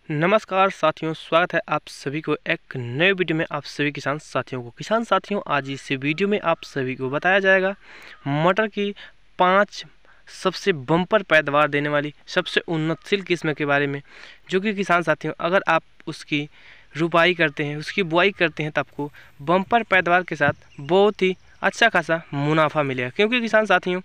नमस्कार साथियों, स्वागत है आप सभी को एक नए वीडियो में। आप सभी किसान साथियों आज इस वीडियो में आप सभी को बताया जाएगा मटर की 5 सबसे बम्पर पैदावार देने वाली सबसे उन्नतशील किस्म के बारे में, जो कि किसान साथियों अगर आप उसकी रुपाई करते हैं, उसकी बुआई करते हैं तो आपको बम्पर पैदावार के साथ बहुत ही अच्छा खासा मुनाफा मिलेगा। क्योंकि किसान साथियों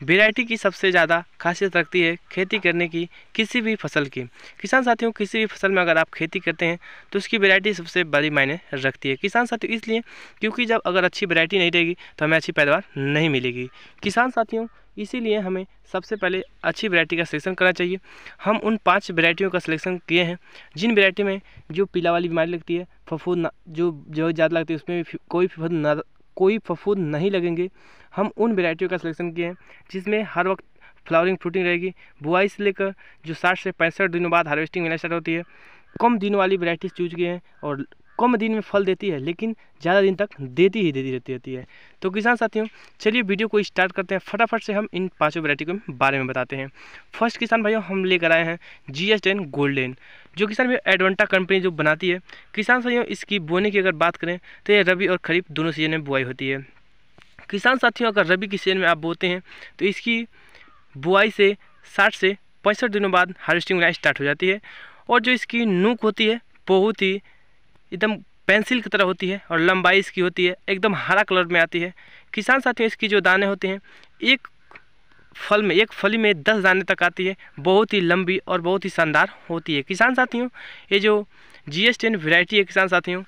वैरायटी की सबसे ज़्यादा खासियत रखती है खेती करने की किसी भी फसल की। किसान साथियों किसी भी फसल में अगर आप खेती करते हैं तो उसकी वैरायटी सबसे बड़ी मायने रखती है किसान साथियों, इसलिए क्योंकि जब अगर अच्छी वैरायटी नहीं रहेगी तो हमें अच्छी पैदावार नहीं मिलेगी किसान साथियों। इसीलिए हमें सबसे पहले अच्छी वैरायटी का सिलेक्शन करना चाहिए। हम उन 5 वैरायटियों का सिलेक्शन किए हैं जिन वैरायटी में जो पीला वाली बीमारी लगती है, फफूंद जो ज़्यादा लगती है, उसमें भी कोई फफूंद नहीं लगेंगे। हम उन वैरायटियों का सिलेक्शन किए हैं जिसमें हर वक्त फ्लावरिंग फ्रूटिंग रहेगी। बुआई से लेकर जो 60 से 65 दिनों बाद हार्वेस्टिंग मिलना स्टार्ट होती है। कम दिन वाली वैरायटी चूज किए हैं और कम दिन में फल देती है लेकिन ज़्यादा दिन तक देती रहती है। तो किसान साथियों चलिए वीडियो को स्टार्ट करते हैं। फटाफट से हम इन 5 वैरायटी के बारे में बताते हैं। फर्स्ट किसान भाइयों हम लेकर आए हैं GS10 गोल्डन, जो किसान भाई एडवांटा कंपनी जो बनाती है। किसान साथियों इसकी बोने की अगर बात करें तो ये रबी और खरीफ दोनों सीजन में बुआई होती है। किसान साथियों अगर रबी की सीजन में आप बोते हैं तो इसकी बुआई से 60 से 65 दिनों बाद हार्वेस्टिंग होना स्टार्ट हो जाती है। और जो इसकी नोक होती है बहुत ही एकदम पेंसिल की तरह होती है और लंबाई इसकी होती है एकदम हरा कलर में आती है। किसान साथियों इसकी जो दाने होते हैं एक फली में 10 दाने तक आती है, बहुत ही लंबी और बहुत ही शानदार होती है। किसान साथियों ये जो GS10 वैरायटी है किसान साथियों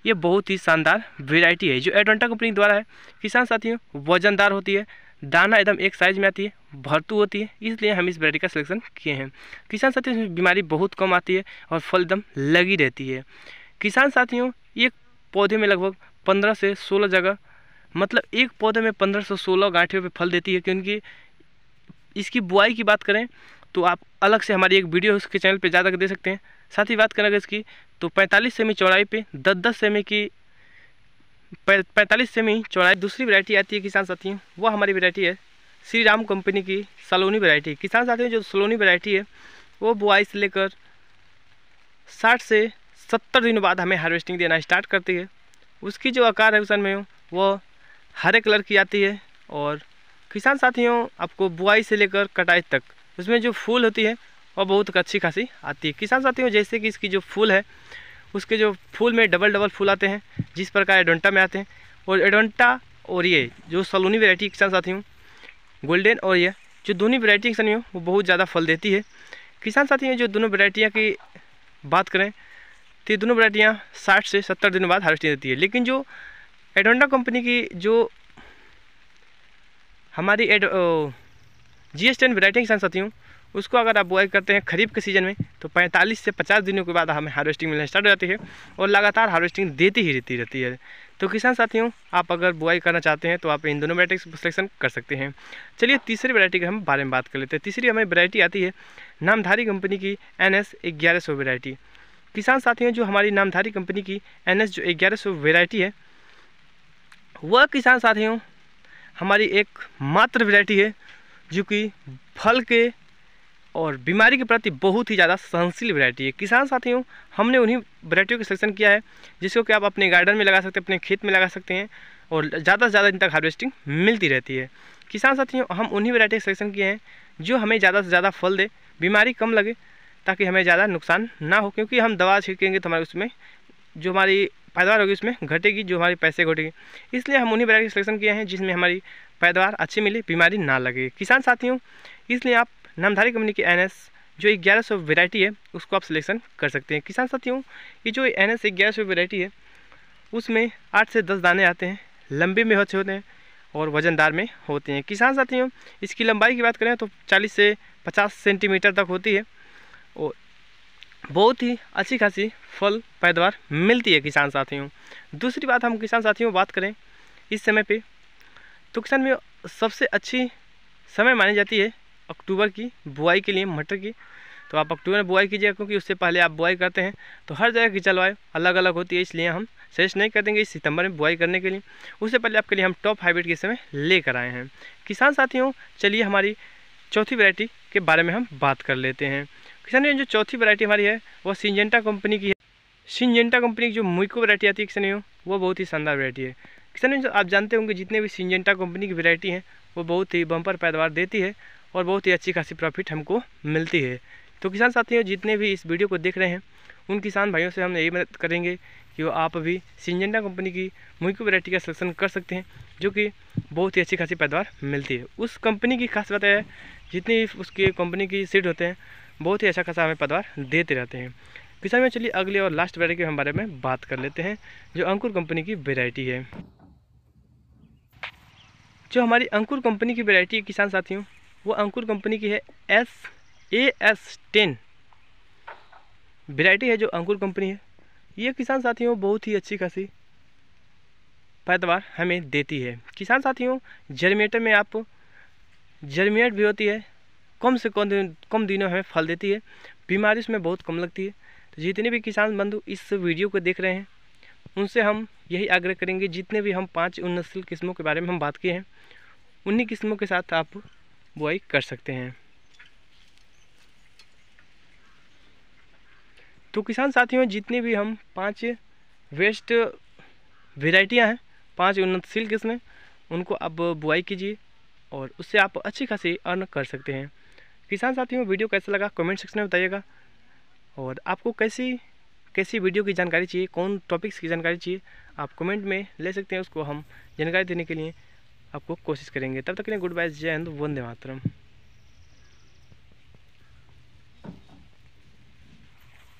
ये बहुत ही शानदार वैरायटी है जो एडवांटा कंपनी द्वारा है। किसान साथियों वजनदार होती है, दाना एकदम एक साइज में आती है, भरतू होती है, इसलिए हम इस वैरायटी का सिलेक्शन किए हैं। किसान साथियों इसमें बीमारी बहुत कम आती है और फल एकदम लगी रहती है। किसान साथियों एक पौधे में लगभग 15 से 16 जगह, मतलब एक पौधे में 15 से 16 गांठियों पे फल देती है। क्योंकि इसकी बुआई की बात करें तो आप अलग से हमारी एक वीडियो उसके चैनल पे ज़्यादा दे सकते हैं। साथ ही बात करें इसकी तो 45 सेमी चौड़ाई पे 10-10 सेमी की 45 सेमी चौड़ाई दूसरी वैरायटी आती है किसान साथियों, वो हमारी वैरायटी है श्री राम कंपनी की सलोनी वैरायटी। किसान साथियों जो सलोनी वैरायटी है वो बुआई से लेकर 60 से 70 दिनों बाद हमें हार्वेस्टिंग देना स्टार्ट करती है। उसकी जो आकार है किसान में वो हरे कलर की आती है। और किसान साथियों आपको बुआई से लेकर कटाई तक उसमें जो फूल होती है और बहुत अच्छी खासी आती है। किसान साथियों जैसे कि इसकी जो फूल है उसके जो फूल में डबल फूल आते हैं जिस प्रकार एडवांटा में आते हैं। और एडवांटा और ये जो सलोनी वैरायटी किसान साथियों गोल्डन और ये जो दोनों वैरायटी किसान वो बहुत ज़्यादा फल देती है। किसान साथियों जो दोनों वैरायटियाँ की बात करें तो ये दोनों वैरायटियाँ 60 से 70 दिनों बाद हार्वेस्टिंग देती है। लेकिन जो एडवांटा कंपनी की जो हमारी GS10 वैरायटी किसान साथियों उसको अगर आप बुआई करते हैं खरीफ के सीज़न में तो 45 से 50 दिनों के बाद हमें हार्वेस्टिंग मिलना स्टार्ट हो जाती है और लगातार हार्वेस्टिंग देती ही रहती है। तो किसान साथियों आप अगर बुआई करना चाहते हैं तो आप इन दोनों वैरायटी का सिलेक्शन कर सकते हैं। चलिए तीसरी वैरायटी के हम बारे में बात कर लेते हैं। तीसरी हमें वैरायटी आती है नामधारी कंपनी की NS 1100 वैरायटी। किसान साथियों जो हमारी नामधारी कंपनी की NS जो 1100 वैरायटी है वह किसान साथियों हमारी एक मात्र वैरायटी है जो कि फल के और बीमारी के प्रति बहुत ही ज़्यादा सहनशील वैरायटी है। किसान साथियों हमने उन्हीं वैरायटियों का सिलेक्शन किया है जिसको कि आप अपने गार्डन में लगा सकते हैं, अपने खेत में लगा सकते हैं और ज़्यादा से ज़्यादा दिन तक हार्वेस्टिंग मिलती रहती है। किसान साथियों हम उन्हीं वैरायटी का सिलेक्शन किए हैं जो हमें ज़्यादा से ज़्यादा फल दे, बीमारी कम लगे, ताकि हमें ज़्यादा नुकसान ना हो। क्योंकि हम दवा छिड़केंगे तो हमारे उसमें जो हमारी पैदावार होगी उसमें घटेगी, जो हमारी पैसे घटेगी। इसलिए हम उन्हीं वैरायटी का सिलेक्शन किए हैं जिसमें हमारी पैदावार अच्छी मिले, बीमारी ना लगे। किसान साथियों इसलिए आप नामधारी कंपनी की NS जो 1100 वैरायटी है उसको आप सिलेक्शन कर सकते हैं। किसान साथियों ये जो NS 1100 वैरायटी है उसमें 8 से 10 दाने आते हैं, लंबे में होते हैं और वजनदार में होते हैं। किसान साथियों इसकी लंबाई की बात करें तो 40 से 50 सेंटीमीटर तक होती है और बहुत ही अच्छी खासी फल पैदावार मिलती है किसान साथियों। दूसरी बात हम किसान साथियों बात करें इस समय पे तो किसान में सबसे अच्छी समय मानी जाती है अक्टूबर की बुआई के लिए मटर की। तो आप अक्टूबर में बुआई कीजिएगा क्योंकि उससे पहले आप बुआई करते हैं तो हर जगह की जलवायु अलग अलग होती है, इसलिए हम सजेस्ट नहीं कर देंगे इस सितंबर में बुआई करने के लिए। उससे पहले आपके लिए हम टॉप हाइब्रिड के समय लेकर आए हैं। किसान साथियों चलिए हमारी चौथी वैरायटी के बारे में हम बात कर लेते हैं। किसानों जो चौथी वैरायटी हमारी है वो सिंजेंटा कंपनी की है। सिंजेंटा कंपनी की जो मुइको वैरायटी आती है किसानों, वो बहुत ही शानदार वैरायटी है। किसानों आप जानते होंगे जितने भी सिंजेंटा कंपनी की वैरायटी हैं वो बहुत ही बम्पर पैदावार देती है और बहुत ही अच्छी खासी प्रॉफिट हमको मिलती है। तो किसान साथियों जितने भी इस वीडियो को देख रहे हैं उन किसान भाइयों से हम यही मदद करेंगे कि वो आप भी सिंजेंटा कंपनी की मुइको वैरायटी का सिलेक्शन कर सकते हैं, जो कि बहुत ही अच्छी खासी पैदावार मिलती है। उस कंपनी की खास बात है जितनी उसकी कंपनी की सीड होते हैं बहुत ही अच्छा खासा हमें पैदावार देते रहते हैं। किसान में चलिए अगले और लास्ट वैरायटी के बारे में बात कर लेते हैं, जो अंकुर कंपनी की वैरायटी है। जो हमारी अंकुर कंपनी की वैरायटी है किसान साथियों, वो अंकुर कंपनी की है AS10 वैरायटी है। जो अंकुर कंपनी है ये किसान साथियों बहुत ही अच्छी खासी पैदावार हमें देती है। किसान साथियों जर्मिनेटर में आप जर्मिनेट भी होती है, कम से कम दिनों हमें फल देती है, बीमारी उसमें बहुत कम लगती है। तो जितने भी किसान बंधु इस वीडियो को देख रहे हैं उनसे हम यही आग्रह करेंगे, जितने भी हम 5 उन्नतशील किस्मों के बारे में हम बात किए हैं उन्हीं किस्मों के साथ आप बुआई कर सकते हैं। तो किसान साथियों जितने भी हम 5 वेस्ट वेराइटियाँ हैं, 5 उन्नतशील किस्में, उनको आप बुआई कीजिए और उससे आप अच्छी खासी अर्न कर सकते हैं। किसान साथियों वीडियो कैसा लगा कमेंट सेक्शन में बताइएगा, और आपको कैसी वीडियो की जानकारी चाहिए, कौन टॉपिक्स की जानकारी चाहिए, आप कमेंट में ले सकते हैं। उसको हम जानकारी देने के लिए आपको कोशिश करेंगे। तब तक के लिए गुड बाय, जय हिंद, वंदे मातरम।